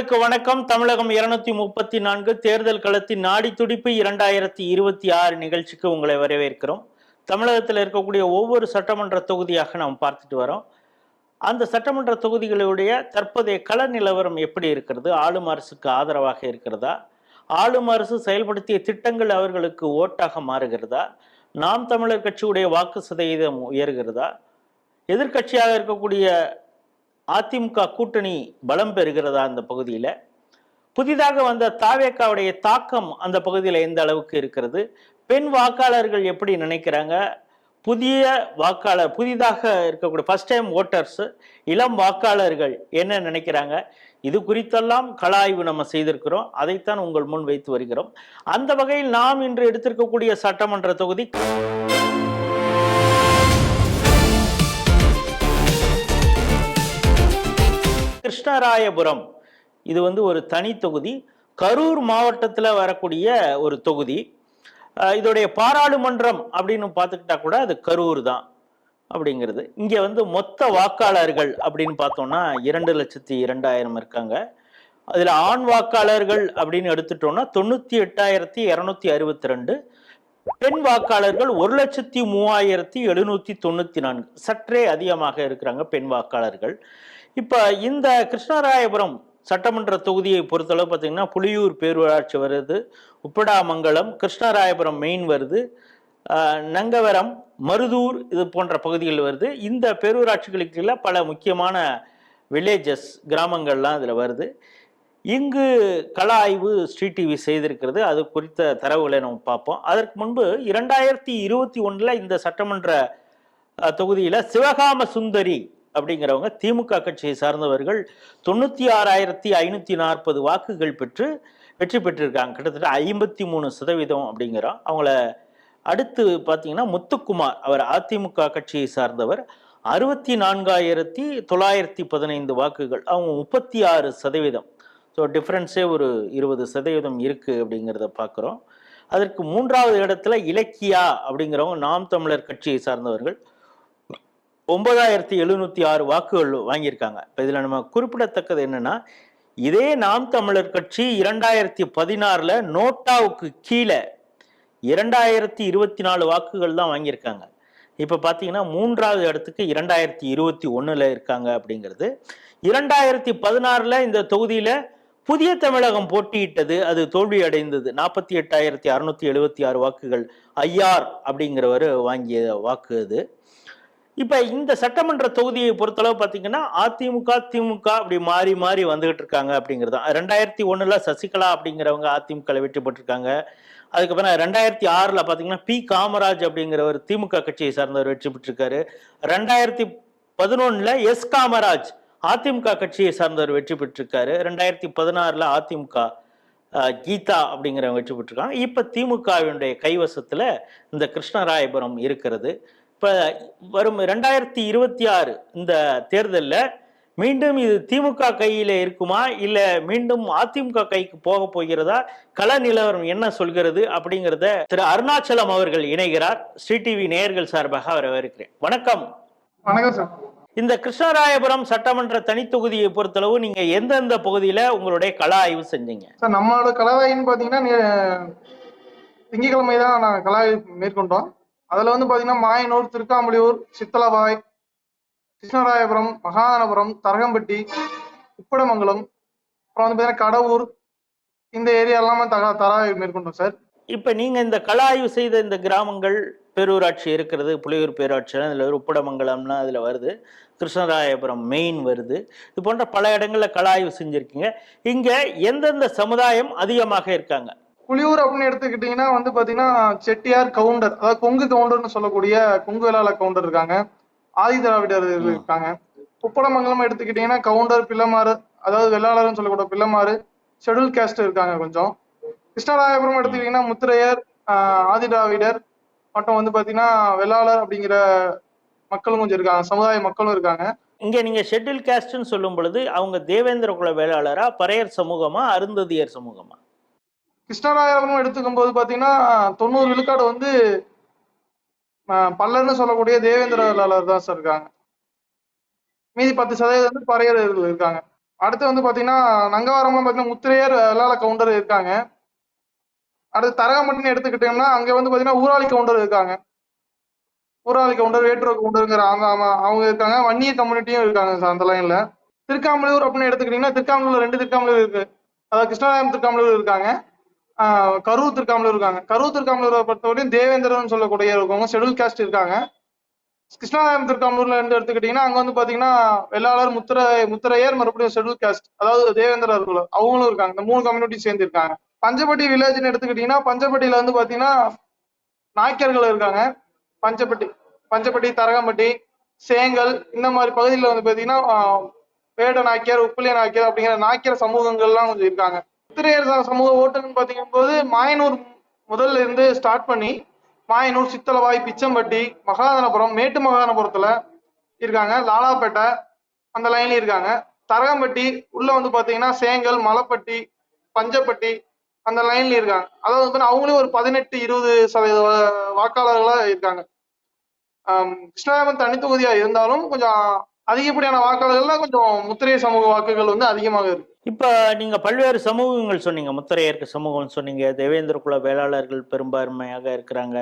நேயர்களுக்கு வணக்கம். தமிழகம் 234 தேர்தல் களத்தின் நாடி துடிப்பு 2026 நிகழ்ச்சிக்கு உங்களை வரவேற்கிறோம். தமிழகத்தில் இருக்கக்கூடிய ஒவ்வொரு சட்டமன்ற தொகுதியாக நாம் பார்த்துட்டு வரோம். அந்த சட்டமன்ற தொகுதிகளுடைய தற்போதைய கள நிலவரம் எப்படி இருக்கிறது? ஆளும் அரசுக்கு ஆதரவாக இருக்கிறதா? ஆளும் அரசு செயல்படுத்திய திட்டங்கள் அவர்களுக்கு ஓட்டாக மாறுகிறதா? நாம் தமிழர் கட்சியுடைய வாக்கு சதவீதம் உயர்கிறதா? எதிர்கட்சியாக இருக்கக்கூடிய அதிமுக கூட்டணி பலம் பெறுகிறதா அந்த பகுதியில்? புதிதாக வந்த தாவேக்காவுடைய தாக்கம் அந்த பகுதியில் எந்த அளவுக்கு இருக்கிறது? பெண் வாக்காளர்கள் எப்படி நினைக்கிறாங்க? புதிதாக இருக்கக்கூடிய ஃபர்ஸ்ட் டைம் ஓட்டர்ஸ், இளம் வாக்காளர்கள் என்ன நினைக்கிறாங்க? இது குறித்தெல்லாம் கள ஆய்வு நம்ம செய்திருக்கிறோம். அதைத்தான் உங்கள் முன் வைத்து வருகிறோம். அந்த வகையில் நாம் இன்று எடுத்திருக்கக்கூடிய சட்டமன்ற தொகுதி கிருஷ்ணராயபுரம். இது ஒரு தனி தொகுதி, கரூர் மாவட்டத்தில் வரக்கூடிய ஒரு தொகுதி. இதோடைய பாராளுமன்றம் அப்படின்னு பார்த்துக்கிட்டா கூட அது கரூர் தான் அப்படிங்கிறது. இங்கே மொத்த வாக்காளர்கள் அப்படின்னு பார்த்தோம்னா 2,02,000 இருக்காங்க. அதில் ஆண் வாக்காளர்கள் அப்படின்னு எடுத்துட்டோம்னா 98,262, பெண் வாக்காளர்கள் 1,03,794, சற்றே அதிகமாக இருக்கிறாங்க பெண் வாக்காளர்கள். இப்போ இந்த கிருஷ்ணராயபுரம் சட்டமன்ற தொகுதியை பொறுத்தளவு பார்த்தீங்கன்னா புலியூர் பேரூராட்சி வருது, உப்படாமங்கலம், கிருஷ்ணராயபுரம் மெயின் வருது, நங்கவரம், மருதூர் இது போன்ற பகுதிகள் வருது. இந்த பேரூராட்சிகளுக்குள்ள பல முக்கியமான வில்லேஜஸ், கிராமங்கள்லாம் இதில் வருது. இங்கு கள ஆய்வு ஸ்ட்ரீட் டிவி செய்திருக்கிறது. அது குறித்த தரவுகளை நம்ம பார்ப்போம். அதற்கு முன்பு 2021 இந்த சட்டமன்ற தொகுதியில் சிவகாம சுந்தரி அப்படிங்கிறவங்க திமுக கட்சியை சார்ந்தவர்கள் 96,540 வாக்குகள் பெற்று வெற்றி பெற்றிருக்காங்க. கிட்டத்தட்ட 53% அப்படிங்கிறோம். அவங்கள அடுத்து பார்த்தீங்கன்னா முத்துக்குமார், அவர் அதிமுக கட்சியை சார்ந்தவர், 64,915 வாக்குகள், அவங்க 36%. ஸோ டிஃப்ரென்ஸே ஒரு 20% இருக்குது அப்படிங்கிறத பார்க்குறோம். அதற்கு மூன்றாவது இடத்துல இலக்கியா அப்படிங்கிறவங்க நாம் தமிழர் கட்சியை சார்ந்தவர்கள் 9,706 வாக்குகள் வாங்கியிருக்காங்க. இப்போ இதில் நம்ம குறிப்பிடத்தக்கது என்னன்னா, இதே நாம் தமிழர் கட்சி 2016 நோட்டாவுக்கு கீழே 2,024 வாக்குகள் தான் வாங்கியிருக்காங்க. இப்போ பார்த்தீங்கன்னா மூன்றாவது இடத்துக்கு 2021 இருக்காங்க அப்படிங்கிறது. 2016 இந்த தொகுதியில் புதிய தமிழகம் போட்டியிட்டது, அது தோல்வி அடைந்தது. 48,676 வாக்குகள் ஐஆர் அப்படிங்கிறவர் வாங்கிய வாக்கு அது. இப்போ இந்த சட்டமன்ற தொகுதியை பொறுத்தளவு பார்த்தீங்கன்னா அதிமுக திமுக அப்படி மாறி மாறி வந்துகிட்டு இருக்காங்க அப்படிங்கிறது தான். 2001 சசிகலா அப்படிங்கிறவங்க அதிமுக வெற்றி பெற்றிருக்காங்க. அதுக்கப்புறம் 2006 பார்த்தீங்கன்னா பி காமராஜ் அப்படிங்கிறவர் திமுக கட்சியை சார்ந்தவர் வெற்றி பெற்றிருக்காரு. 2011 எஸ் காமராஜ் அதிமுக கட்சியை சார்ந்தவர் வெற்றி பெற்றிருக்காரு. 2016 அதிமுக கீதா அப்படிங்கிறவங்க வெற்றி பெற்றிருக்காங்க. இப்போ திமுகவினுடைய கைவசத்தில் இந்த கிருஷ்ணராயபுரம் இருக்கிறது. இப்போ வரும் 2026 இந்த தேர்தலில் மீண்டும் இது திமுக கையில் இருக்குமா, இல்லை மீண்டும் அதிமுக கைக்கு போக போகிறதா, கள நிலவரம் என்ன சொல்கிறது அப்படிங்கிறத திரு அருணாச்சலம் அவர்கள் இணைகிறார். ஸ்ரீ டிவி நேயர்கள் சார்பாக அவரை வரவேற்கிறேன். வணக்கம். வணக்கம் சார். இந்த கிருஷ்ணராயபுரம் சட்டமன்ற தனித்தொகுதியை பொறுத்தளவு நீங்க எந்தெந்த பகுதியில உங்களுடைய கள ஆய்வு செஞ்சீங்க? சார், நம்மளோட கள ஆய்வுன்னு பாத்தீங்கன்னா திங்கட்கிழமை தான் நாங்கள் கள ஆய்வு மேற்கொண்டோம். அதுல பாத்தீங்கன்னா மாயனூர், திருக்காம்புலியூர், சித்தலவாய், கிருஷ்ணராயபுரம், மகாதானபுரம், தரகம்பட்டி, உப்படமங்கலம், அப்புறம் பாத்தீங்கன்னா கடவுர், இந்த ஏரியா எல்லாமே தர ஆய்வு மேற்கொண்டோம் சார். இப்ப நீங்க இந்த கள ஆய்வு செய்த இந்த கிராமங்கள், பேரூராட்சி இருக்கிறது, புலியூர் பேரூராட்சி, இதுல உப்படமங்கலம்லாம் அதுல வருது, கிருஷ்ணராயபுரம் மெயின் வருது, இது போன்ற பல இடங்கள்ல கள ஆய்வு செஞ்சிருக்கீங்க. இங்க எந்தெந்த சமுதாயம் அதிகமாக இருக்காங்க? புலியூர் அப்படின்னு எடுத்துக்கிட்டீங்கன்னா பாத்தீங்கன்னா செட்டியார் கவுண்டர், அதாவது கொங்கு கவுண்டர்னு சொல்லக்கூடிய கொங்கு வேளாள கவுண்டர் இருக்காங்க, ஆதி திராவிடர் இருக்காங்க. உப்படமங்கலம் எடுத்துக்கிட்டீங்கன்னா கவுண்டர், பிள்ளமாறு, அதாவது வெள்ளாளர்னு சொல்லக்கூடிய பிள்ளமாறு, ஷெட்யூல் கேஸ்ட் இருக்காங்க கொஞ்சம். கிருஷ்ணராயபுரம் எடுத்துக்கிட்டீங்கன்னா முத்திரையர், ஆதி திராவிடர் மற்றும் பாத்தீங்கன்னா வெள்ளாளர் அப்படிங்கிற மக்களும் கொஞ்சம் இருக்காங்க, சமுதாய மக்களும் இருக்காங்க. இங்க நீங்க ஷெட்யூல் கேஸ்ட்னு சொல்லும் பொழுது அவங்க தேவேந்திர குல வேளாளரா, பறையர் சமூகமா, அருந்ததியர் சமூகமா? கிருஷ்ணராயபுரம் எடுத்துக்கும் போது பாத்தீங்கன்னா 90 விழுக்காடு பல்லர்னு சொல்லக்கூடிய தேவேந்திர வேளாளர் தான் சார் இருக்காங்க. மீதி 10% பறையர் இருக்காங்க. அடுத்து வந்து பாத்தீங்கன்னா நங்கவரம்லாம் பாத்தீங்கன்னா முத்திரையர் வேளாள கவுண்டர் இருக்காங்க. அடுத்து தரகம்பட்டினம் எடுத்துக்கிட்டோம்னா அங்க வந்து பாத்தீங்கன்னா ஊராளி கவுண்டர் இருக்காங்க. ஊராளி கவுண்டர், வேட்டுவ கவுண்டருங்கிற அவங்க இருக்காங்க. வன்னிய கம்யூனிட்டியும் இருக்காங்க அந்த லைன்ல. திருக்காமலூர் அப்படின்னு எடுத்துக்கிட்டீங்கன்னா திருக்காமலூர் 2 திருக்காமலூர் இருக்கு. அதாவது கிருஷ்ணராயம் திருக்காமலூர் இருக்காங்க, கரூர் திருக்காமலூர் இருக்காங்க. கரூர் திருக்காமலூரை பொறுத்தவரையும் தேவேந்திரன் சொல்லக்கூடிய இருக்கவங்க ஷெட்யூல் காஸ்ட் இருக்காங்க. கிருஷ்ணராயம் திருக்காமலூர்ல இருந்து எடுத்துக்கிட்டீங்கன்னா அங்க வந்து பாத்தீங்கன்னா வெள்ளாளர், முத்திரையர், மறுபடியும் ஷெட்யூல் காஸ்ட் அதாவது தேவேந்திரர்கள் அவங்களும் இருக்காங்க. இந்த 3 கம்யூனிட்டி சேர்ந்து இருக்காங்க. பஞ்சப்பட்டி வில்லேஜ்னு எடுத்துக்கிட்டீங்கன்னா பஞ்சப்பட்டியில வந்து பாத்தீங்கன்னா நாய்க்கர்கள் இருக்காங்க. பஞ்சப்பட்டி பஞ்சப்பட்டி, தரகம்பட்டி, சேங்கல் இந்த மாதிரி பகுதியில் வந்து பாத்தீங்கன்னா வேட நாய்க்கர், உப்பிலிய நாய்க்கர் அப்படிங்கிற நாய்க்கர் சமூகங்கள்லாம் கொஞ்சம் இருக்காங்க. முத்திரையர் சமூக ஓட்டுன்னு பாத்தீங்கும் போது மாயனூர் முதல்ல இருந்து ஸ்டார்ட் பண்ணி மாயனூர், சித்தலவாய், பிச்சம்பட்டி, மகாதனபுரம், மேட்டு மகாதனபுரத்துல இருக்காங்க. லாலாப்பேட்டை அந்த லைன்ல இருக்காங்க. தரகம்பட்டி உள்ள வந்து பாத்தீங்கன்னா சேங்கல், மலப்பட்டி, பஞ்சப்பட்டி அந்த லைன்ல இருக்காங்க. அதாவது வந்து அவங்களே ஒரு 18-20% வாக்காளர்களா இருக்காங்க. கிருஷ்ணாபுரம் தனி தொகுதியா இருந்தாலும் கொஞ்சம் அதிகப்படியான வாக்காளர்கள்லாம் கொஞ்சம் முத்திரைய சமூக வாக்குகள் வந்து அதிகமாக இருக்கு. இப்ப நீங்க பல்வேறு சமூகங்கள் சொன்னீங்க. முத்திரையருக்கு சமூகம் சொன்னீங்க, தேவேந்திர குல வேளாளர்கள் பெரும்பான்மையாக இருக்கிறாங்க.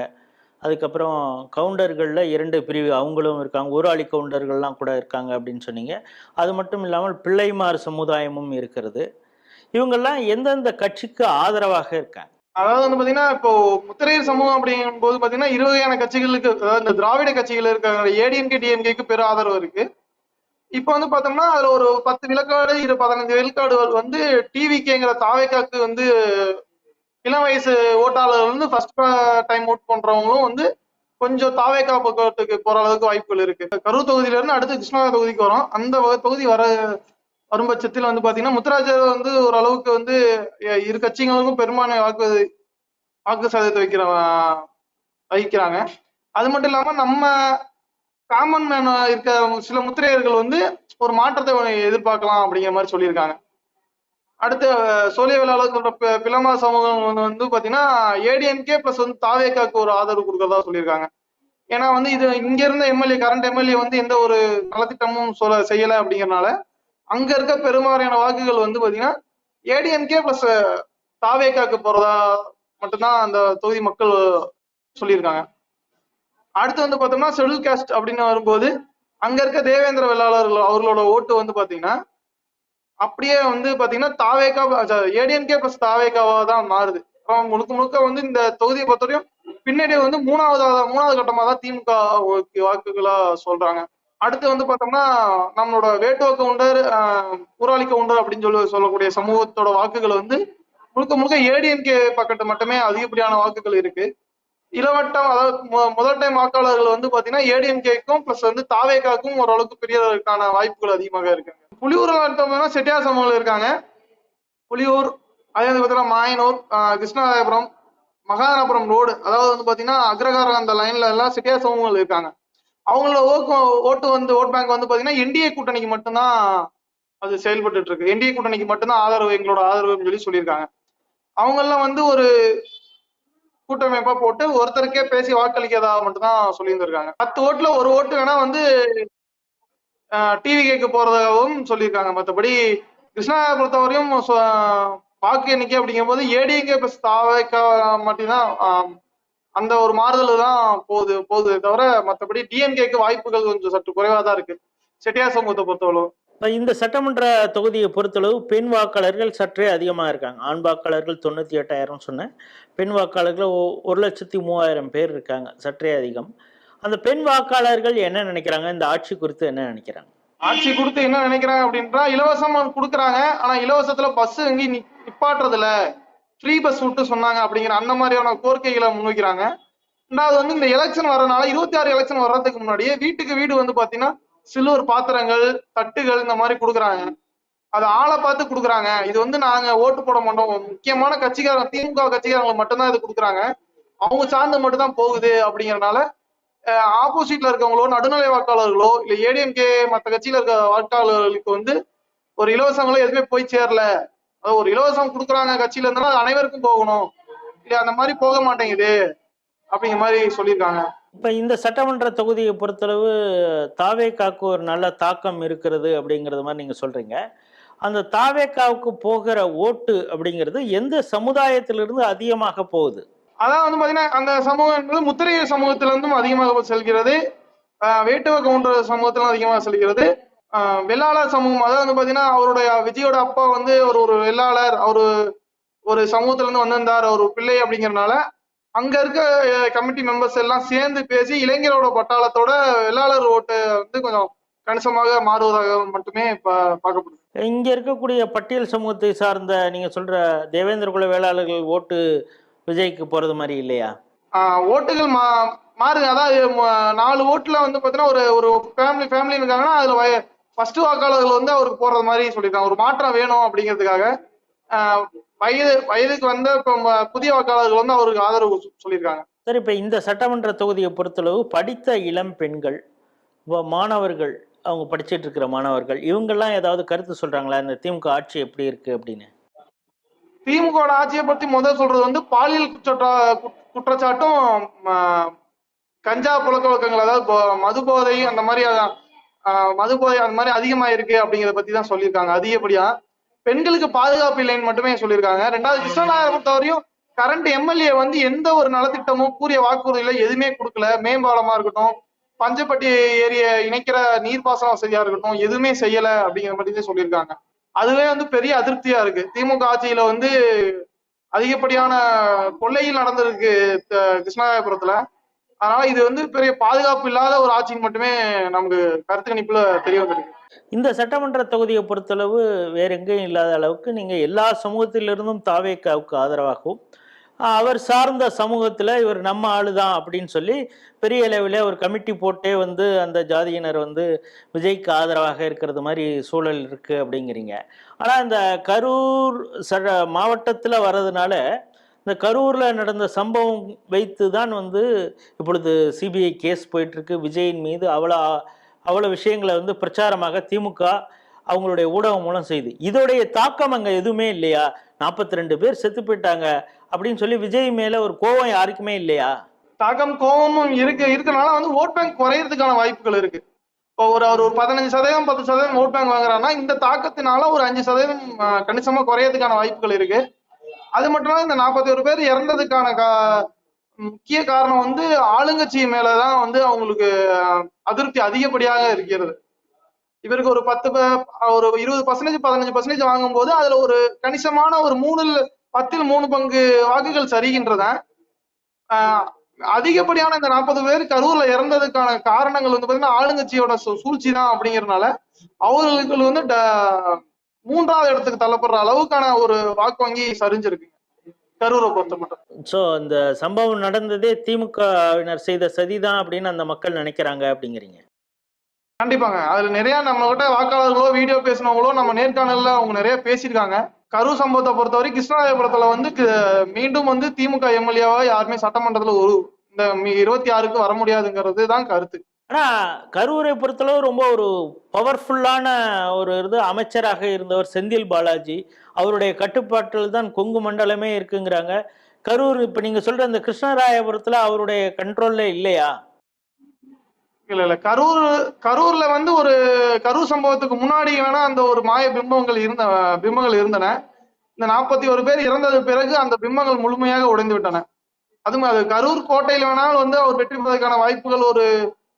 அதுக்கப்புறம் கவுண்டர்கள்ல 2 பிரிவு அவங்களும் இருக்காங்க. ஊராளி கவுண்டர்கள்லாம் கூட இருக்காங்க அப்படின்னு சொன்னீங்க. அது மட்டும் இல்லாமல் பிள்ளைமார் சமுதாயமும் இருக்கிறது. இவங்கெல்லாம் எந்தெந்த கட்சிக்கு ஆதரவாக இருக்காங்க? அதாவது வந்து பாத்தீங்கன்னா இப்போ முத்திரையர் சமூகம் அப்படிங்கும் போது பாத்தீங்கன்னா 20 வகையான கட்சிகளுக்கு, அதாவது இந்த திராவிட கட்சிகள் இருக்க ஏடிஎம்கே, டிஎம்கேக்கு பெரும் ஆதரவு இருக்கு. இப்ப வந்து பார்த்தோம்னா அதுல ஒரு 10 விழுக்காடு 15 விழுக்காடுகள் வந்து டிவிகேங்கிற தாவேக்காக்கு வந்து இளம் வயசு ஓட்டாளர்கள் வந்து ஃபர்ஸ்ட் டைம் ஓட் பண்றவங்களும் வந்து கொஞ்சம் தாவேக்கா பக்கத்துக்கு போற அளவுக்கு வாய்ப்புகள் இருக்கு. கரூர் தொகுதியில இருந்து அடுத்து கிருஷ்ணகிரி தொகுதிக்கு வரும். அந்த தொகுதி வரும் பட்சத்தில் வந்து பாத்தீங்கன்னா முத்துராஜர் வந்து ஓரளவுக்கு வந்து இரு கட்சிகளுக்கும் பெரும்பான்மை வாக்கு சதவீதத்தை வகிக்கிறாங்க. அது மட்டும் இல்லாம நம்ம காமன் மேன் இருக்க சில முத்திரையர்கள் வந்து ஒரு மாற்றத்தை எதிர்பார்க்கலாம் அப்படிங்கிற மாதிரி சொல்லியிருக்காங்க. அடுத்து சோழிய வேளாளர் சொல்ற பிளமா சமூகம் வந்து பாத்தீங்கன்னா ஏடிஎம்கே பிளஸ் வந்து தாவேக்காக்கு ஒரு ஆதரவு கொடுக்கறதா சொல்லியிருக்காங்க. ஏன்னா வந்து இது இங்க இருந்த கரண்ட் எம்எல்ஏ வந்து எந்த ஒரு நலத்திட்டமும் செய்யல அப்படிங்கறதுனால அங்க இருக்க பெரும்பாலான வாக்குகள் வந்து பாத்தீங்கன்னா ஏடிஎம்கே பிளஸ் தாவேக்காக்கு போறதா மட்டும்தான் அந்த தொகுதி மக்கள் சொல்லியிருக்காங்க. அடுத்து வந்து பார்த்தோம்னா ஷெட்யூல் காஸ்ட் அப்படின்னு வரும்போது அங்க இருக்க தேவேந்திர வேளாளர்கள் அவர்களோட ஓட்டு வந்து பாத்தீங்கன்னா அப்படியே வந்து பாத்தீங்கன்னா தாவேக்கா ஏடிஎம்கே பிளஸ் தாவேக்காவா தான் மாறுது. முழுக்க முழுக்க வந்து இந்த தொகுதியை பொறுத்தவரையும் பின்னாடி வந்து மூணாவது கட்டமா தான் திமுக வாக்குகளா சொல்றாங்க. அடுத்து வந்து பார்த்தோம்னா நம்மளோட வேட்டுவ கவுண்டர், ஊராளி கவுண்டர் அப்படின்னு சொல்லக்கூடிய சமூகத்தோட வாக்குகள் வந்து முழுக்க முழுக்க ஏடிஎம்கே பக்கத்து மட்டுமே அதிகப்படியான வாக்குகள் இருக்கு. இளவட்டம் அதாவது முதல் டைம் வாக்காளர்கள் வந்து பாத்தீங்கன்னா ஏடிஎம்கேக்கும் பிளஸ் வந்து தாவேக்காக்கும் ஓரளவுக்கு பெரியதற்கான வாய்ப்புகள் அதிகமாக இருக்கு. புலியூர்ல எடுத்தோம்னா செட்டியார் சமூகம் இருக்காங்க. புலியூர், அதே வந்து பாத்தீங்கன்னா மாயனூர், கிருஷ்ணராயபுரம், மகாதனபுரம் ரோடு, அதாவது வந்து பாத்தீங்கன்னா அக்ரகாரம் அந்த லைன்ல எல்லாம் செட்டியார் சமூகங்கள் இருக்காங்க. அவங்களோட ஓட் பேங்க் வந்து பாத்தீங்கன்னா என்டிஏ கூட்டணிக்கு மட்டும்தான் அது செயல்பட்டு இருக்கு. என்டிஏ கூட்டணிக்கு மட்டும்தான் ஆதரவு, எங்களோட ஆதரவுன்னு சொல்லியிருக்காங்க. அவங்க எல்லாம் வந்து ஒரு கூட்டமைப்பா போட்டு ஒருத்தருக்கே பேசி வாக்களிக்கிறதா மட்டும்தான் சொல்லியிருந்திருக்காங்க. 10 ஓட்டுல ஒரு ஓட்டு வேணா வந்து டிவிகேக்கு போறதாகவும் சொல்லியிருக்காங்க. மற்றபடி கிருஷ்ணா பொறுத்தவரையும் வாக்கு எண்ணிக்கை அப்படிங்கும் போது ஏடிஎம்கே பிளஸ் தாவேக்கா மட்டும்தான் அந்த ஒரு மாறுதல் தான் போகுது தவிர மற்றபடி டிஎம்கேக்கு வாய்ப்புகள் கொஞ்சம் சற்று குறைவா தான் இருக்கு செட்டியார் சமூகத்தை பொறுத்தவரை. இந்த சட்டமன்ற தொகுதியை பொறுத்தளவு பெண் வாக்காளர்கள் சற்றே அதிகமாக இருக்காங்க. ஆண் வாக்காளர்கள் 98,000 சொன்னேன். பெண் வாக்காளர்கள் 1,03,000 பேர் இருக்காங்க, சற்றே அதிகம். அந்த பெண் வாக்காளர்கள் என்ன நினைக்கிறாங்க, இந்த ஆட்சி குறித்து என்ன நினைக்கிறாங்க? ஆட்சி குறித்து என்ன நினைக்கிறாங்க அப்படின்றா, இலவசமா கொடுக்குறாங்க, ஆனா இலவசத்துல பஸ் எங்கேயும் நிப்பாட்டுறதுல ஃப்ரீ பஸ் விட்டு சொன்னாங்க அப்படிங்கிற அந்த மாதிரியான கோரிக்கைகளை முன்வைக்கிறாங்க. ரெண்டாவது வந்து இந்த எலெக்ஷன் வரனால 26 எலெக்ஷன் வர்றதுக்கு முன்னாடியே வீட்டுக்கு வீடு வந்து பாத்தீங்கன்னா சில்வர் பாத்திரங்கள், தட்டுகள் இந்த மாதிரி கொடுக்குறாங்க. அது ஆளை பார்த்து கொடுக்குறாங்க. இது வந்து நாங்க ஓட்டு போட மாட்டோம், முக்கியமான கட்சிக்காரங்க திமுக கட்சிக்காரங்களுக்கு மட்டும்தான் இது கொடுக்குறாங்க, அவங்க சார்ந்து மட்டும் தான் போகுது அப்படிங்கறதுனால ஆப்போசிட்ல இருக்கவங்களோ நடுநிலை வாக்காளர்களோ இல்ல ஏடிஎம்கே மற்ற கட்சியில இருக்க வாக்காளர்களுக்கு வந்து ஒரு இலவசங்களோ எதுவுமே போய் சேரல. அதாவது ஒரு இலவசம் கொடுக்குறாங்க கட்சியில இருந்தாலும் அது அனைவருக்கும் போகணும், இல்ல அந்த மாதிரி போக மாட்டேங்குது அப்படிங்கிற மாதிரி சொல்லியிருக்காங்க. இப்ப இந்த சட்டமன்ற தொகுதியை பொறுத்தளவு தாவேக்காக்கு ஒரு நல்ல தாக்கம் இருக்கிறது அப்படிங்கிறது மாதிரி நீங்க சொல்றீங்க. அந்த தாவேக்காவுக்கு போகிற ஓட்டு அப்படிங்கிறது எந்த சமுதாயத்திலிருந்து அதிகமாக போகுது? அதான் வந்து பாத்தீங்கன்னா அந்த சமூகம் என்பது முத்திரைய சமூகத்துல இருந்தும் அதிகமாக செல்கிறது. வேட்டுவ கவுண்டர் சமூகத்திலும் அதிகமாக செல்கிறது. வெள்ளாளர் சமூகம், அதாவது வந்து பாத்தீங்கன்னா அவருடைய விஜயோட அப்பா வந்து ஒரு ஒரு வெள்ளாளர், அவரு ஒரு சமூகத்துல இருந்து வந்திருந்தார், ஒரு பிள்ளை அப்படிங்கறதுனால அங்க இருக்க கமிட்டி மெம்பர்ஸ் எல்லாம் சேர்ந்து பேசி இளைஞரோட பட்டாளத்தோட வெள்ளாளர் ஓட்டு வந்து கொஞ்சம் கணிசமாக மாறுவதாக மட்டுமே பார்க்கப்படுது. இங்க இருக்கக்கூடிய பட்டியல் சமூகத்தை சார்ந்த நீங்க சொல்ற தேவேந்திர குல வேளாளர்கள் ஓட்டு விஜய்க்கு போறது மாதிரி இல்லையா? ஓட்டுகள் மாறுங்க. அதாவது 4 ஓட்டுல வந்து பாத்தீங்கன்னா ஒரு ஒரு ஃபேமிலி இருக்காங்கன்னா அதுல ஃபர்ஸ்ட் வாக்காளர்கள் வந்து அவருக்கு போறது மாதிரி சொல்லியிருக்காங்க. ஒரு மாற்றம் வேணும் அப்படிங்கிறதுக்காக வயதுக்கு வந்த புதிய வாக்காளர்கள் வந்து அவருக்கு ஆதரவு சொல்லியிருக்காங்க. சரி, இப்ப இந்த சட்டமன்ற தொகுதியை பொறுத்தளவு படித்த இளம் பெண்கள், மாணவர்கள், அவங்க படிச்சுட்டு இருக்கிற மாணவர்கள், இவங்கெல்லாம் ஏதாவது கருத்து சொல்றாங்களா இந்த திமுக ஆட்சி எப்படி இருக்கு அப்படின்னு? திமுக ஆட்சியை பத்தி முதல் சொல்றது வந்து பாலியல் குற்றச்சாட்டும் கஞ்சா புழக்க வழக்கங்கள், அதாவது மது போதை அந்த மாதிரி அதிகமா இருக்கு அப்படிங்கறத பத்தி தான் சொல்லியிருக்காங்க. அதிகப்படியா பெண்களுக்கு பாதுகாப்பு இல்லைன்னு மட்டுமே சொல்லியிருக்காங்க. ரெண்டாவது கிருஷ்ணராயரை பொறுத்தவரையும் கரண்ட் எம்எல்ஏ வந்து எந்த ஒரு நலத்திட்டமும் கூறிய வாக்குறுதியில எதுவுமே கொடுக்கல. மேம்பாலமா இருக்கட்டும், பஞ்சப்பட்டி ஏரிய இணைக்கிற நீர்ப்பாசன வசதியா இருக்கட்டும், எதுவுமே செய்யல அப்படிங்கிற மாதிரி தான் சொல்லியிருக்காங்க. அதுவே வந்து பெரிய அதிருப்தியா இருக்கு. திமுக ஆட்சியில வந்து அதிகப்படியான கொள்ளையில் நடந்திருக்கு கிருஷ்ணராயபுரத்துல. அதனால இது வந்து பெரிய பாதுகாப்பு இல்லாத ஒரு ஆட்சின்னு மட்டுமே நமக்கு கருத்து கணிப்புல தெரிய வந்திருக்கு. இந்த சட்டமன்ற தொகுதியை பொறுத்தளவு வேற எங்கேயும் இல்லாத அளவுக்கு நீங்க எல்லா சமூகத்திலிருந்தும் தாவேக்காவுக்கு ஆதரவாகவும், அவர் சார்ந்த சமூகத்துல இவர் நம்ம ஆளுதான் அப்படின்னு சொல்லி பெரிய அளவில் ஒரு கமிட்டி போட்டே வந்து அந்த ஜாதியினர் வந்து விஜய்க்கு ஆதரவாக இருக்கிறது மாதிரி சூழல் இருக்கு அப்படிங்கிறீங்க. ஆனா இந்த கரூர் மாவட்டத்துல வர்றதுனால இந்த கரூர்ல நடந்த சம்பவம் வைத்து தான் வந்து இப்பொழுது சிபிஐ கேஸ் போயிட்டு இருக்கு. விஜயின் மீது அவ்வளோ விஷயங்களை வந்து பிரச்சாரமாக திமுக அவங்களுடைய ஊடகம் மூலம் செய்து, இதோடைய தாக்கம் அங்க எதுவுமே இல்லையா? 42 பேர் செத்து போயிட்டாங்க அப்படின்னு சொல்லி விஜய் மேல ஒரு கோபம் யாருக்குமே இல்லையா? தாக்கம் கோபமும் இருக்கனால வந்து ஓட் பேங்க் குறையறதுக்கான வாய்ப்புகள் இருக்கு. இப்போ அவர் ஒரு 15% 10% ஓட் பேங்க் வாங்குறாங்கன்னா இந்த தாக்கத்தினால ஒரு 5% கணிசமா குறையறதுக்கான வாய்ப்புகள் இருக்கு. அது மட்டும் இல்லாம இந்த 41 பேர் இறந்ததுக்கான முக்கிய காரணம் வந்து ஆளுங்கட்சி மேலதான் வந்து அவங்களுக்கு அதிருப்தி அதிகப்படியாக இருக்கிறது. இவருக்கு ஒரு 20% 15% வாங்கும் போது அதுல ஒரு கணிசமான ஒரு 10 பங்கு வாக்குகள் சரிகின்றன. அதிகப்படியான இந்த 40 பேர் கரூர்ல இறந்ததுக்கான காரணங்கள் வந்து பாத்தீங்கன்னா ஆளுங்கட்சியோட சூழ்ச்சி தான் அப்படிங்கறதுனால அவர்களுக்கு வந்து 3வது இடத்துக்கு தள்ளப்படுற அளவுக்கான ஒரு வாக்கு வங்கி சரிஞ்சிருக்கு கரூரை பொறுத்த மட்டும். சோ இந்த சம்பவம் நடந்ததே திமுகவினர் செய்த சதிதான் அப்படின்னு அந்த மக்கள் நினைக்கிறாங்க அப்படிங்கிறீங்க? கண்டிப்பாங்க. அதுல நிறைய நம்ம கிட்ட வாக்காளர்களோ வீடியோ பேசினவங்களோ நம்ம நேர்காணல்ல அவங்க நிறைய பேசியிருக்காங்க. கரூர் சம்பவத்தை பொறுத்தவரை கிருஷ்ணராயபுரத்துல வந்து மீண்டும் வந்து திமுக எம்எல்ஏவா யாருமே சட்டமன்றத்துல இந்த 26க்கு வர முடியாதுங்கிறது தான் கருத்து. ஆனா கரூரை பொறுத்தளவு ரொம்ப ஒரு பவர்ஃபுல்லான ஒரு அமைச்சராக இருந்தவர் செந்தில் பாலாஜி, அவருடைய கட்டுப்பாட்டில் தான் கொங்கு மண்டலமே இருக்குங்கிறாங்க. கரூர் இப்ப நீங்க சொல்ற இந்த கிருஷ்ணராயபுரத்துல அவருடைய கண்ட்ரோல்ல இல்லையா? இல்ல கரூர்ல வந்து ஒரு கரூர் சம்பவத்துக்கு முன்னாடி வேணா அந்த ஒரு மாய பிம்பங்கள் இருந்தன. இந்த 41 பேர் இறந்தது பிறகு அந்த பிம்பங்கள் முழுமையாக உடைந்து விட்டன. அது கரூர் கோட்டையில வேணாலும் வந்து அவர் வெற்றி பெறுவதற்கான வாய்ப்புகள் ஒரு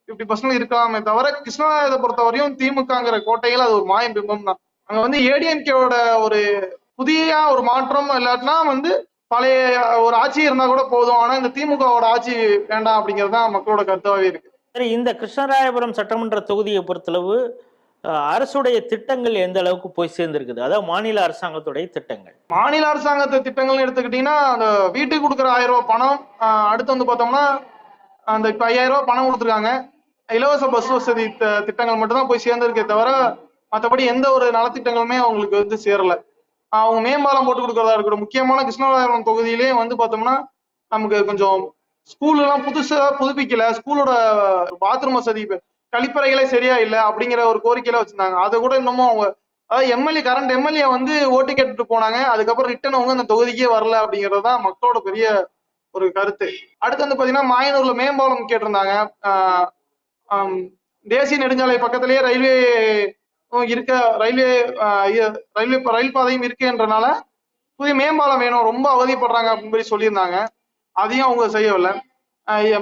50% இருக்கலாமே தவிர கிருஷ்ணராயத்தை பொறுத்தவரையும் திமுகங்கிற கோட்டையில் அது ஒரு மாய பிம்பம் தான். அங்க வந்து ஏடிஎம்கேவோட ஒரு புதிய ஒரு மாற்றம் இல்லாட்டினா வந்து பழைய ஒரு ஆட்சி இருந்தா கூட போதும். ஆனா இந்த திமுகவோட ஆட்சி வேண்டாம் அப்படிங்கிறது தான் மக்களோட கருத்தாவே இருக்கு. சரி, இந்த கிருஷ்ணராயபுரம் சட்டமன்ற தொகுதியை பொறுத்தளவு அரசுடைய திட்டங்கள் எந்த அளவுக்கு போய் சேர்ந்திருக்குது? அதாவது மாநில அரசாங்கத்துடைய திட்டங்கள். மாநில அரசாங்கத்தை திட்டங்கள்னு எடுத்துக்கிட்டீங்கன்னா அந்த வீட்டுக்கு கொடுக்குற 1000 ரூபாய் பணம், அடுத்து வந்து பார்த்தோம்னா அந்த இப்ப 5000 ரூபாய் பணம் கொடுத்துருக்காங்க. இலவச பஸ் வசதி திட்டங்கள் மட்டும் தான் போய் சேர்ந்திருக்கே தவிர மற்றபடி எந்த ஒரு நலத்திட்டங்களுமே அவங்களுக்கு வந்து சேரல. அவங்க மேம்பாலம் போட்டு கொடுக்கறதா இருக்கட்டும், முக்கியமான கிருஷ்ணராயபுரம் தொகுதியிலேயே வந்து பார்த்தோம்னா நமக்கு கொஞ்சம் ஸ்கூல் எல்லாம் புதுசா புதுப்பிக்கல, ஸ்கூலோட பாத்ரூம் வசதி கழிப்பறைகளே சரியா இல்ல அப்படிங்கிற ஒரு கோரிக்கையில வச்சிருந்தாங்க. அதை கூட இன்னமும் அவங்க, அதாவது கரண்ட் எம்எல்ஏ வந்து ஓட்டு கேட்டுட்டு போனாங்க, அதுக்கப்புறம் ரிட்டர்ன் அவங்க அந்த தொகுதிக்கே வரல அப்படிங்கிறது தான் மக்களோட பெரிய ஒரு கருத்து. அடுத்து வந்து பாத்தீங்கன்னா மாயனூர்ல மேம்பாலம் கேட்டிருந்தாங்க. தேசிய நெடுஞ்சாலை பக்கத்திலேயே ரயில்வே இருக்க ரயில்வே ரயில் பாதையும் இருக்குன்றனால புதிய மேம்பாலம் வேணும், ரொம்ப அவதிப்படுறாங்க அப்படின்னு சொல்லி சொல்லியிருந்தாங்க. அதையும் அவங்க செய்யவில்லை.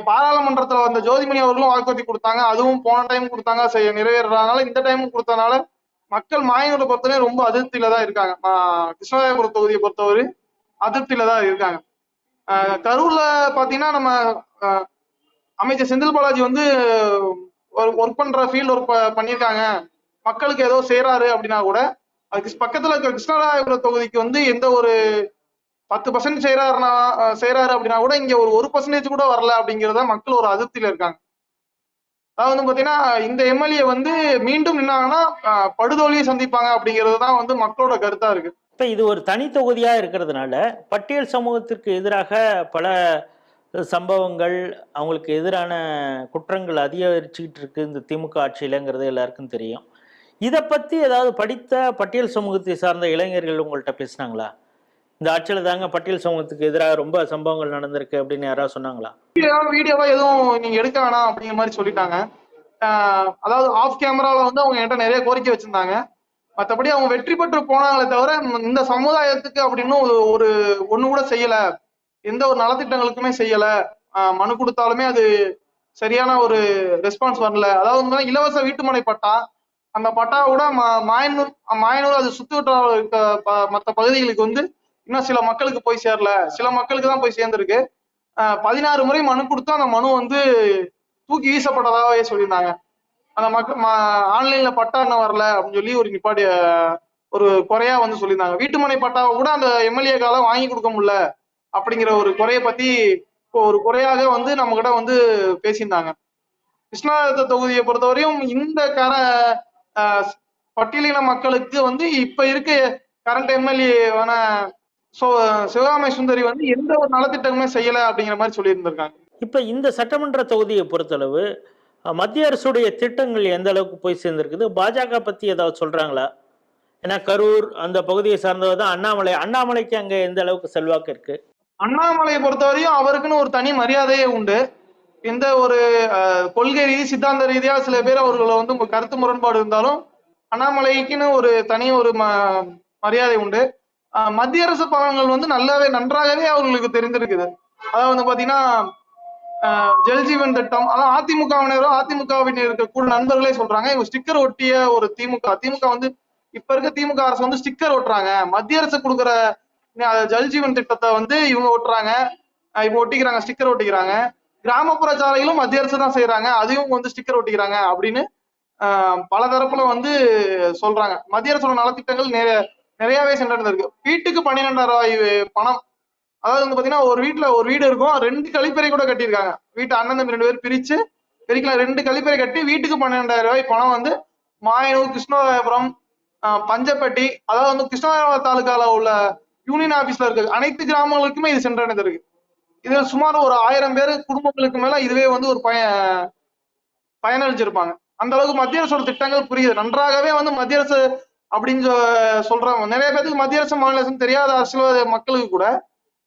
பாராளுமன்றத்துல வந்த ஜோதிமணி அவர்களும் வாக்குறுதி கொடுத்தாங்க, அதுவும் போன டைம் கொடுத்தாங்க, நிறைவேறதுனால இந்த டைமும் கொடுத்தனால மக்கள் மாயனூரை பொறுத்தவரை ரொம்ப அதிருப்தியில தான் இருக்காங்க. கிருஷ்ணராயபுரம் தொகுதியை பொறுத்தவரை அதிருப்தியில தான் இருக்காங்க. கரூர்ல பாத்தீங்கன்னா நம்ம அமைச்சர் செந்தில் பாலாஜி வந்து ஒர்க் பண்ற ஃபீல்ட் ஒர்க் பண்ணியிருக்காங்க, மக்களுக்கு ஏதோ செய்யறாரு அப்படின்னா கூட அதுக்கு பக்கத்துல இருக்க கிருஷ்ணராயபுரம் தொகுதிக்கு வந்து எந்த ஒரு 10% செய்யறாரு அப்படின்னா கூட இங்க ஒரு 1% கூட வரல அப்படிங்கறத மக்கள் ஒரு அதிருப்தியில இருக்காங்க. அதாவது வந்து பாத்தீங்கன்னா இந்த எம்எல்ஏ வந்து மீண்டும் நின்னாங்கன்னா படுதோல்வியை சந்திப்பாங்க அப்படிங்கிறது தான் வந்து மக்களோட கருத்தா இருக்கு. இப்ப இது ஒரு தனி தொகுதியா இருக்கிறதுனால பட்டியல் சமூகத்திற்கு எதிராக பல சம்பவங்கள், அவங்களுக்கு எதிரான குற்றங்கள் அதிகரிச்சுக்கிட்டு இருக்கு இந்த திமுக ஆட்சியிலங்கிறது எல்லாருக்கும் தெரியும். இதை பத்தி ஏதாவது படித்த பட்டியல் சமூகத்தை சார்ந்த இளைஞர்கள் உங்கள்கிட்ட பேசினாங்களா? இந்த ஆட்சியில தாங்க பட்டியல் சமூகத்துக்கு எதிராக ரொம்ப சம்பவங்கள் நடந்திருக்கு அப்படின்னு யாராவது சொன்னாங்களா? வீடியோவா எதுவும் நீங்க எடுக்க வேணாம் அப்படிங்கிற மாதிரி சொல்லிட்டாங்க. அதாவது ஆஃப் கேமரால வந்து அவங்க என்கிட்ட நிறைய கோரிக்கை வச்சிருந்தாங்க. மற்றபடி அவங்க வெற்றி பெற்று போனாங்களே தவிர இந்த சமுதாயத்துக்கு அப்படின்னு ஒரு ஒண்ணு கூட செய்யல, எந்த ஒரு நலத்திட்டங்களுக்குமே செய்யல. மனு கொடுத்தாலுமே அது சரியான ஒரு ரெஸ்பான்ஸ் வரல. அதாவது இலவச வீட்டுமனை பட்டா, அந்த பட்டா கூட மாயனூர் அது சுத்துவட்டார இருக்க மற்ற பகுதிகளுக்கு வந்து இன்னும் சில மக்களுக்கு போய் சேரல, சில மக்களுக்கு தான் போய் சேர்ந்திருக்கு. 16 முறை மனு கொடுத்தா அந்த மனு வந்து தூக்கி வீசப்பட்டதாவே சொல்லியிருந்தாங்க. அந்த மக்கள் ஆன்லைன்ல பட்டா என்ன வரல அப்படின்னு சொல்லி ஒரு நிப்பாட்டிய ஒரு குறையா வந்து சொல்லியிருந்தாங்க. வீட்டுமனை பட்டாவை கூட அந்த எம்எல்ஏக்கால வாங்கி கொடுக்க முடியல அப்படிங்கிற ஒரு குறைய பத்தி ஒரு குறையாக வந்து நம்ம கிட்ட வந்து பேசியிருந்தாங்க. கிருஷ்ணாபுரம் தொகுதியை பொறுத்தவரையும் இந்த பட்டியலின மக்களுக்கு வந்து இப்ப இருக்க கரண்ட் எம்எல்ஏவான சிவகாமி சுந்தரி வந்து எந்த ஒரு நலத்திட்டமுமே செய்யல அப்படிங்கிற மாதிரி சொல்லி இருந்திருக்காங்க. இப்ப இந்த சட்டமன்ற தொகுதியை பொறுத்தளவு மத்திய அரசுடைய திட்டங்கள் எந்த அளவுக்கு போய் சேர்ந்திருக்குது? பாஜக பத்தி ஏதாவது சொல்றாங்களா? ஏன்னா கரூர் அந்த பகுதியை சார்ந்தவர் தான் அண்ணாமலைக்கு அங்க எந்த அளவுக்கு செல்வாக்கு இருக்கு? அண்ணாமலையை பொறுத்தவரையும் அவருக்குன்னு ஒரு தனி மரியாதையே உண்டு. எந்த ஒரு கொள்கை ரீதி சித்தாந்த ரீதியா சில பேர் அவர்களை வந்து கருத்து முரண்பாடு இருந்தாலும் அண்ணாமலைக்குன்னு ஒரு தனி ஒரு மரியாதை உண்டு. மத்திய அரசு பலன்கள் வந்து நன்றாகவே அவர்களுக்கு தெரிந்திருக்குது. அதாவது வந்து பாத்தீங்கன்னா ஜல்ஜீவன் திட்டம், அதான் அதிமுகவினர் இருக்கக்கூடிய நண்பர்களே சொல்றாங்க, இவங்க ஸ்டிக்கர் ஒட்டிய ஒரு திமுக வந்து இப்ப இருக்க திமுக அரசு வந்து ஸ்டிக்கர் ஒட்டுறாங்க, மத்திய அரசு கொடுக்குற ஜல்ஜீவன் திட்டத்தை வந்து இவங்க ஒட்டுறாங்க, இவங்க ஒட்டிக்கிறாங்க, ஸ்டிக்கர் ஒட்டிக்கிறாங்க. கிராமப்புற சாலைகளும் மத்திய அரசு தான் செய்யறாங்க, அதையும் வந்து ஸ்டிக்கர் ஒட்டிக்கிறாங்க அப்படின்னு பல தரப்புல வந்து சொல்றாங்க. மத்திய அரசோட நலத்திட்டங்கள் நிறையவே சென்றடைந்திருக்கு. வீட்டுக்கு 12,000 ரூபாய் பணம், அதாவது வந்து பாத்தீங்கன்னா ஒரு வீட்டுல ஒரு வீடு இருக்கும், 2 கழிப்பறை கூட கட்டியிருக்காங்க. வீட்டு அண்ணன் தம்பி 2 பேர் பிரிச்சு 2 கழிப்பறை கட்டி வீட்டுக்கு 12,000 ரூபாய் பணம் வந்து மாயனூர், கிருஷ்ணராயபுரம், பஞ்சப்பட்டி, அதாவது வந்து கிருஷ்ணராயபுரம் தாலுகால உள்ள யூனியன் ஆபீஸ்ல இருக்கு அனைத்து கிராமங்களுக்குமே இது சென்றடைந்திருக்கு. இதுல சுமார் ஒரு 1000 பேர் குடும்பங்களுக்கு மேல இதுவே வந்து ஒரு பயனளிச்சிருப்பாங்க. அந்த அளவுக்கு மத்திய அரசோட திட்டங்கள் புரியுது. நன்றாகவே வந்து மத்திய அரசு அப்படின்னு சொல்றாங்க. நிறைய பேருக்கு மத்திய அரசு மாநில அரசு தெரியாத அரசியல்வாத மக்களுக்கு கூட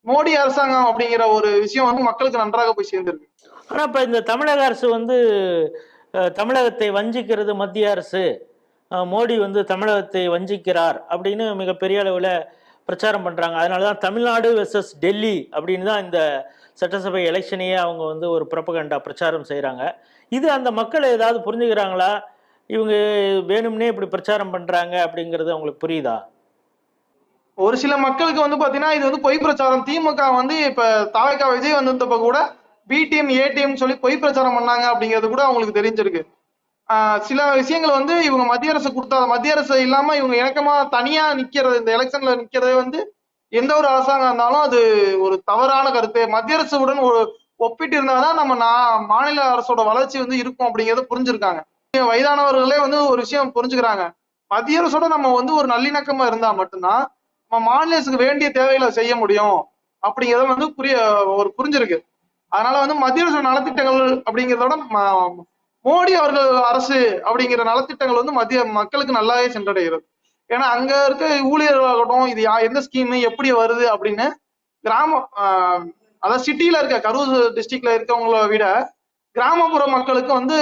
மோடி அரசாங்கம் அப்படிங்கிற ஒரு விஷயம் வந்து மக்களுக்கு நன்றாக போய் சேர்ந்திருக்கு. ஆனா இப்ப இந்த தமிழக அரசு வந்து தமிழகத்தை வஞ்சிக்கிறது மத்திய அரசு, மோடி வந்து தமிழகத்தை வஞ்சிக்கிறார் அப்படின்னு மிகப்பெரிய அளவில் பிரச்சாரம் பண்றாங்க. அதனாலதான் தமிழ்நாடு வெர்சஸ் டெல்லி அப்படின்னு தான் இந்த சட்டசபை எலெக்ஷனையே அவங்க வந்து ஒரு புரப்பகண்டா பிரச்சாரம் செய்யறாங்க. இது அந்த மக்கள் ஏதாவது புரிஞ்சுக்கிறாங்களா? இவங்க வேணும்னே இப்படி பிரச்சாரம் பண்றாங்க அப்படிங்கிறது அவங்களுக்கு புரியுதா? ஒரு சில மக்களுக்கு வந்து பாத்தீங்கன்னா இது வந்து பொய் பிரச்சாரம். திமுக வந்து இப்ப தாவேகா விஜய் வந்தப்ப கூட பிடிஎம் ஏடிஎம் சொல்லி பொய் பிரச்சாரம் பண்ணாங்க அப்படிங்கிறது கூட அவங்களுக்கு தெரிஞ்சிருக்கு. சில விஷயங்கள் வந்து இவங்க மத்திய அரசு கொடுத்தா, மத்திய அரசு இல்லாம இவங்க இணக்கமா தனியா நிக்கிறது, இந்த எலெக்ஷன்ல நிக்கிறதே வந்து எந்த ஒரு அரசாங்கம் இருந்தாலும் அது ஒரு தவறான கருத்து. மத்திய அரசுடன் ஒரு ஒப்பிட்டு இருந்தாதான் நம்ம மாநில அரசோட வளர்ச்சி வந்து இருக்கும் அப்படிங்கறத புரிஞ்சிருக்காங்க. வயதானவர்களே வந்து ஒரு விஷயம் புரிஞ்சுக்கிறாங்க, மத்திய அரசோட நம்ம வந்து ஒரு நல்லிணக்கமா இருந்தா மட்டும்தான் நம்ம மாநில அரசுக்கு வேண்டிய தேவைகளை செய்ய முடியும் அப்படிங்கிறத வந்து புரிஞ்சிருக்கு. அதனால வந்து மத்திய அரசு நலத்திட்டங்கள் அப்படிங்கிறதோட மோடி அவர்கள் அரசு அப்படிங்கிற நலத்திட்டங்கள் வந்து மத்திய மக்களுக்கு நல்லாவே சென்றடைகிறது. ஏன்னா அங்க இருக்க ஊழியர்களாகட்டும், இது எந்த ஸ்கீம் எப்படி வருது அப்படின்னு கிராமம், அதாவது சிட்டியில இருக்க கரூர் டிஸ்ட்ரிக்ட்ல இருக்கவங்கள விட கிராமப்புற மக்களுக்கு வந்து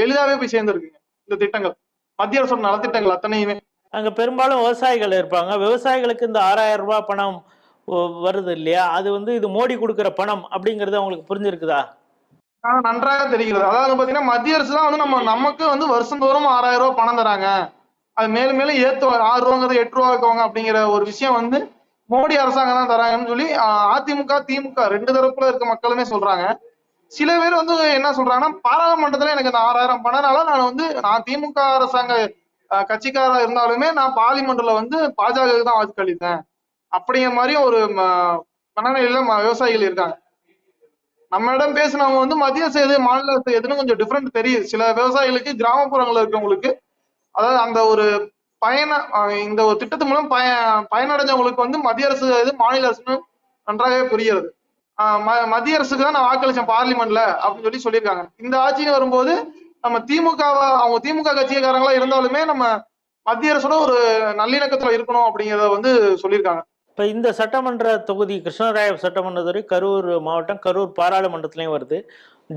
எளிதாவே போய் சேர்ந்துருக்குங்க இந்த திட்டங்கள். மத்திய அரசோட நலத்திட்டங்கள் அத்தனையுமே. அங்க பெரும்பாலும் விவசாயிகள் இருப்பாங்க. விவசாயிகளுக்கு இந்த 6,000 ரூபாய் பணம் வருது இல்லையா? அது வந்து இது மோடி குடுக்குற பணம் அப்படிங்கிறது அவங்களுக்கு புரிஞ்சிருக்குதா? நன்றாக தெரிகிறது. அதாவது பாத்தீங்கன்னா மத்திய அரசு தான் வந்து நமக்கு வந்து வருஷந்தோறும் 6,000 ரூபாய் பணம் தராங்க. அது மேலும் மேலும் ஏத்துவாங்க. 6 ரூபாங்கிறது 8 ரூபா ஆக்குவாங்க அப்படிங்கிற ஒரு விஷயம் வந்து மோடி அரசாங்கம் தான் தராங்கன்னு சொல்லி அதிமுக, திமுக 2 தரப்புல இருக்க மக்களுமே சொல்றாங்க. சில பேர் வந்து என்ன சொல்றாங்கன்னா, பாராளுமன்றத்துல எனக்கு அந்த 6,000 பணம்னால நான் திமுக அரசாங்க கட்சிக்காரா இருந்தாலுமே நான் பார்லிமெண்ட்ல வந்து பாஜகவுக்கு தான் வாக்களித்தேன். அப்படிங்கிற மாதிரியும் ஒரு மனநிலையில விவசாயிகள் இருக்காங்க. நம்மிடம் பேசினவங்க வந்து மத்திய அரசு எது, மாநில அரசு எதுன்னு கொஞ்சம் டிஃபரெண்ட் தெரியுது. சில விவசாயிகளுக்கு, கிராமப்புறங்கள்ல இருக்கவங்களுக்கு, அதாவது அந்த ஒரு இந்த ஒரு திட்டத்து மூலம் பயனடைஞ்சவங்களுக்கு வந்து மத்திய அரசு எது, மாநில அரசுன்னு நன்றாகவே புரிகிறது. மத்திய அரசுக்கு தான் நான் வாக்களிச்சேன் பார்லிமெண்ட்ல அப்படின்னு சொல்லியிருக்காங்க. இந்த ஆட்சின்னு வரும்போது நம்ம அவங்க திமுக கட்சிக்காரங்களா இருந்தாலுமே நம்ம மத்திய அரசோட ஒரு நல்லிணக்கத்துல இருக்கணும் அப்படிங்கிறத வந்து சொல்லியிருக்காங்க. இப்ப இந்த சட்டமன்ற தொகுதி கிருஷ்ணராயர் சட்டமன்ற தொகுதி கரூர் மாவட்டம், கரூர் பாராளுமன்றத்திலையும் வருது.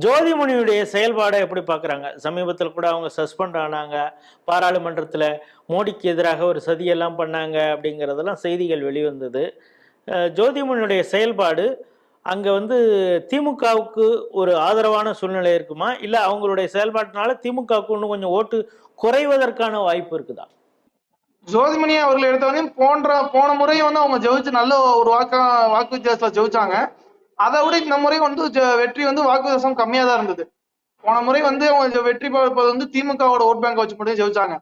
ஜோதிமணியுடைய செயல்பாடை எப்படி பார்க்குறாங்க? சமீபத்தில் கூட அவங்க சஸ்பெண்ட் ஆனாங்க. பாராளுமன்றத்தில் மோடிக்கு எதிராக ஒரு சதியெல்லாம் பண்ணாங்க அப்படிங்கிறதெல்லாம் செய்திகள் வெளிவந்தது. ஜோதிமணியுடைய செயல்பாடு அங்கே வந்து திமுகவுக்கு ஒரு ஆதரவான சூழ்நிலை இருக்குமா? இல்லை அவங்களுடைய செயல்பாட்டினால திமுகவுக்கு இன்னும் கொஞ்சம் ஓட்டு குறைவதற்கான வாய்ப்பு இருக்குதா? ஜோதிமணி அவர்கள் எடுத்தவரையும் போன முறையும் வந்து அவங்க ஜெயிச்சு நல்ல ஒரு வாக்கு வித்தியாசத்துல ஜெயிச்சாங்க. அதை விட இந்த முறை வந்து வெற்றி வந்து வாக்கு வித்தியாசம் கம்மியா தான் இருந்தது. போன முறை வந்து அவங்க வெற்றி பெறுவது வந்து திமுகவோட ஓட் பேங்க் வச்சு மட்டும் ஜெயிச்சாங்க.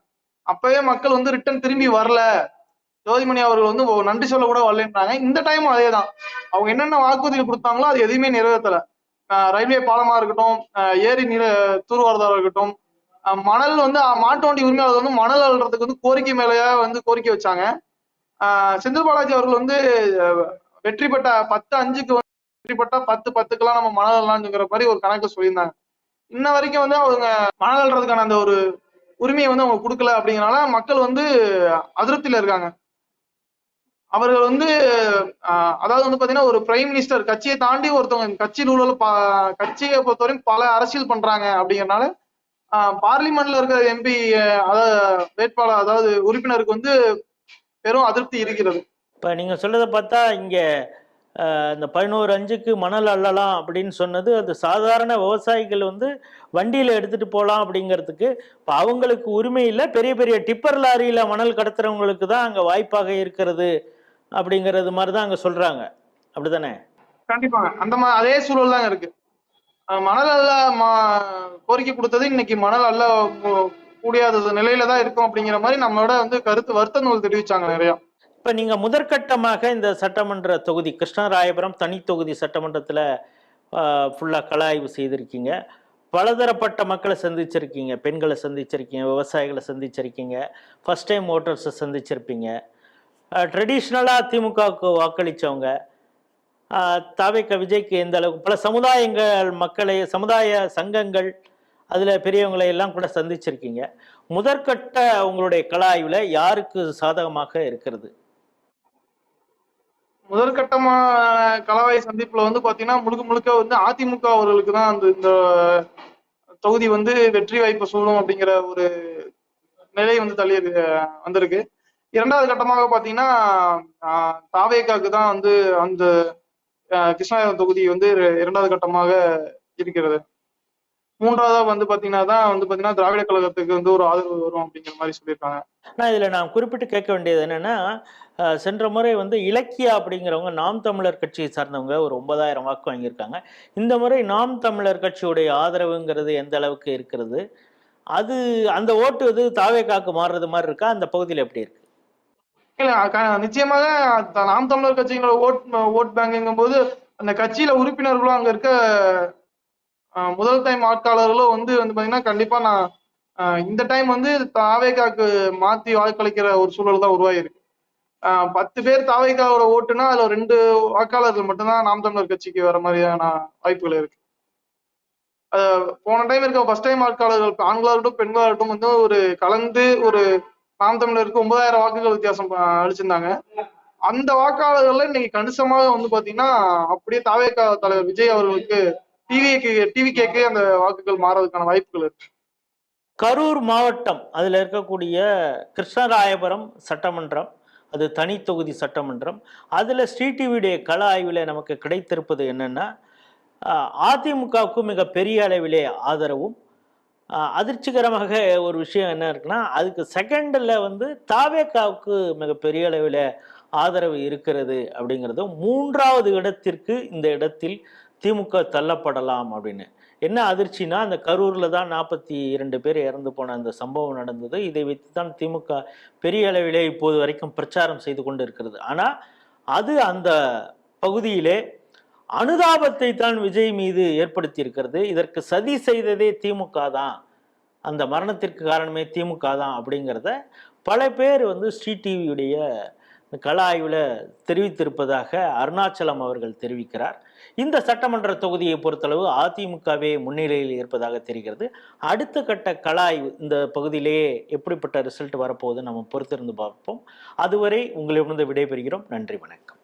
அப்பவே மக்கள் வந்து ரிட்டர்ன் திரும்பி வரல, ஜோதிமணி அவர்கள் வந்து நன்றி சொல்ல கூட வரலன்றாங்க. இந்த டைம் அதேதான். அவங்க என்னென்ன வாக்குறுதிகள் கொடுத்தாங்களோ அது எதுவுமே நிறைவேற்றல. ரயில்வே பாலமா இருக்கட்டும், ஏரி நீர் தூர்வாரதா இருக்கட்டும், மணல் வந்து மாட்டு வண்டி உரிமையாளர் வந்து மணல் அள்ளுறதுக்கு வந்து கோரிக்கை மேலேயே வந்து கோரிக்கை வச்சாங்க. செந்தில் பாலாஜி அவர்கள் வந்து வெற்றி பெற்ற 10-5க்கு வெற்றி பெற்றா 10-10க்கெல்லாம் நம்ம மணல் அள்ளலாம்ங்கிற மாதிரி ஒரு கணக்கு சொல்லியிருந்தாங்க. இன்ன வரைக்கும் வந்து அவங்க மணல் அள்ளுறதுக்கான அந்த ஒரு உரிமையை வந்து அவங்க கொடுக்கல. அப்படிங்கறனால மக்கள் வந்து அதிருப்தியில இருக்காங்க. அவர்கள் வந்து அதாவது வந்து பாத்தீங்கன்னா ஒரு பிரைம் மினிஸ்டர் கட்சியை தாண்டி ஒருத்தவங்க கட்சியை பொறுத்தவரையும் பல அரசியல் பண்றாங்க அப்படிங்கறனால பார்லிமெண்ட்ல இருக்கிற எம்பி வேட்பாளர் அதாவது உறுப்பினருக்கு வந்து பெரும் அதிருப்தி இருக்கிறது. இப்ப நீங்க சொல்றதை பார்த்தா இங்க இந்த 11-5க்கு மணல் அள்ளலாம் அப்படின்னு சொன்னது அது சாதாரண விவசாயிகள் வந்து வண்டியில எடுத்துட்டு போகலாம் அப்படிங்கிறதுக்கு. இப்போ அவங்களுக்கு உரிமை இல்லை, பெரிய பெரிய டிப்பர் லாரியில மணல் கடத்துறவங்களுக்கு தான் அங்கே வாய்ப்பாக இருக்கிறது அப்படிங்கிறது மாதிரி தான் அங்கே சொல்றாங்க. அப்படித்தானே? கண்டிப்பாங்க. அந்த மாதிரி அதே சூழல் தான் இருக்கு. மணல் அள்ள கோரிக்கை கொடுத்தது இன்னைக்கு மணல் அள்ள கூடியாத நிலையில தான் இருக்கும் அப்படிங்கிற மாதிரி நம்மளோட வந்து வருத்த நூல் தெரிவிச்சாங்க நிறைய. இப்ப நீங்க முதற்கட்டமாக இந்த சட்டமன்ற தொகுதி கிருஷ்ணராயபுரம் தனி தொகுதி சட்டமன்றத்தில் ஃபுல்லா கள ஆய்வு செய்திருக்கீங்க. பலதரப்பட்ட மக்களை சந்திச்சிருக்கீங்க, பெண்களை சந்திச்சிருக்கீங்க, விவசாயிகளை சந்திச்சிருக்கீங்க, ஃபர்ஸ்ட் டைம் ஓட்டர்ஸை சந்திச்சிருப்பீங்க. ட்ரெடிஷ்னலாக திமுகவுக்கு வாக்களித்தவங்க, தாவேக விஜய்க்கு எந்த அளவுக்கு பல சமுதாய சங்கங்கள், அதில் பெரியவங்களை எல்லாம் கூட சந்திச்சிருக்கீங்க. முதற்கட்ட உங்களுடைய கள ஆய்வில் யாருக்கு சாதகமாக இருக்கிறது? முதற்கட்டமான களவாய் சந்திப்புல வந்து பாத்தீங்கன்னா முழுக்க முழுக்க வந்து அதிமுக அவர்களுக்கு தான் இந்த தொகுதி வந்து வெற்றி வாய்ப்பு சூழும் அப்படிங்கிற ஒரு நிலை வந்து வந்திருக்கு. இரண்டாவது கட்டமாக பாத்தீங்கன்னா தாவேகாக்கு தான் வந்து அந்த கிருஷ்ணாபுரம் தொகுதி வந்து இரண்டாவது கட்டமாக இருக்கிறது. மூன்றாவதா வந்து பாத்தீங்கன்னா திராவிட கழகத்துக்கு வந்து ஒரு ஆதரவு வரும் அப்படிங்கிற மாதிரி சொல்லியிருக்காங்க. இதுல நான் குறிப்பிட்டு கேட்க வேண்டியது என்னன்னா, சென்ற முறை வந்து இலக்கியா அப்படிங்கிறவங்க நாம் தமிழர் கட்சியை சார்ந்தவங்க ஒரு 9,000 வாக்கு வாங்கியிருக்காங்க. இந்த முறை நாம் தமிழர் கட்சியுடைய ஆதரவுங்கிறது எந்த அளவுக்கு இருக்கிறது? அது அந்த ஓட்டு வந்து தாவேகாக்கு மாறுறது மாதிரி இருக்கா? அந்த பகுதியில் எப்படி இருக்கு? இல்ல நிச்சயமாக நாம் தமிழர் கட்சிகளோட ஓட் பேங்குங்கும் போது அந்த கட்சியில உறுப்பினர்களும் அங்க இருக்க முதல் டைம் வாக்காளர்களும் வந்து பாத்தீங்கன்னா கண்டிப்பா நான் இந்த டைம் வந்து தாவேகாக்கு மாத்தி வாக்களிக்கிற ஒரு சூழல் தான் உருவாயிருக்கு. 10 பேர் தாவேகாவோட ஓட்டுனா அதுல 2 வாக்காளர்கள் மட்டும்தான் நாம் தமிழர் கட்சிக்கு வர மாதிரியான வாய்ப்புகள் இருக்கு. போன டைம் இருக்க ஃபர்ஸ்ட் டைம் வாக்காளர்கள் ஆண்களாகட்டும் பெண்களாகட்டும் வந்து ஒரு கலந்து ஒரு நாம் தமிழருக்கு 9,000 வாக்குகள் வித்தியாசம் அளிச்சிருந்தாங்க. அந்த வாக்காளர்கள்ல இன்னைக்கு கணிசமாக வந்து பாத்தீங்கன்னா அப்படியே தாவேகா தலைவர் விஜய் அவர்களுக்கு டிவிகேக்கு அந்த வாக்குகள் மாறதுக்கான வாய்ப்புகள் இருக்கு. கரூர் மாவட்டம் அதில் இருக்கக்கூடிய கிருஷ்ணராயபுரம் சட்டமன்றம், அது தனி தொகுதி சட்டமன்றம். அதில் ஸ்ரீடிவியுடைய கள ஆய்வில் நமக்கு கிடைத்திருப்பது என்னன்னா, அதிமுகவுக்கு மிக பெரிய அளவிலே ஆதரவும், அதிர்ச்சிகரமாக ஒரு விஷயம் என்ன இருக்குன்னா, அதுக்கு செகண்டில் வந்து தாவேகாவுக்கு மிக பெரிய அளவில் ஆதரவு இருக்கிறது அப்படிங்கிறதும், 3வது இடத்திற்கு இந்த இடத்தில் திமுக தள்ளப்படலாம் அப்படின்னு. என்ன அதிர்ச்சினா, அந்த கரூர்ல தான் 42 பேர் இறந்து போன அந்த சம்பவம் நடந்தது. இதை வைத்து தான் திமுக பெரிய அளவிலே இப்போது வரைக்கும் பிரச்சாரம் செய்து கொண்டு இருக்கிறது. ஆனா அது அந்த பகுதியிலே அனுதாபத்தை தான் விஜய் மீது ஏற்படுத்தி இருக்கிறது. இதற்கு சதி செய்ததே திமுக தான், அந்த மரணத்திற்கு காரணமே திமுக தான் அப்படிங்கிறத பல பேர் வந்து ஸ்ரீ டிவியுடைய கள ஆய்வில் தெரிவித்திருப்பதாக அருணாச்சலம் அவர்கள் தெரிவிக்கிறார். இந்த சட்டமன்ற தொகுதியை பொறுத்தளவு அதிமுகவே முன்னிலையில் இருப்பதாக தெரிகிறது. அடுத்த கட்ட கள ஆய்வு இந்த பகுதியிலேயே எப்படிப்பட்ட ரிசல்ட் வரப்போகுது நம்ம பொறுத்திருந்து பார்ப்போம். அதுவரை உங்களிடமிருந்து விடைபெறுகிறோம். நன்றி, வணக்கம்.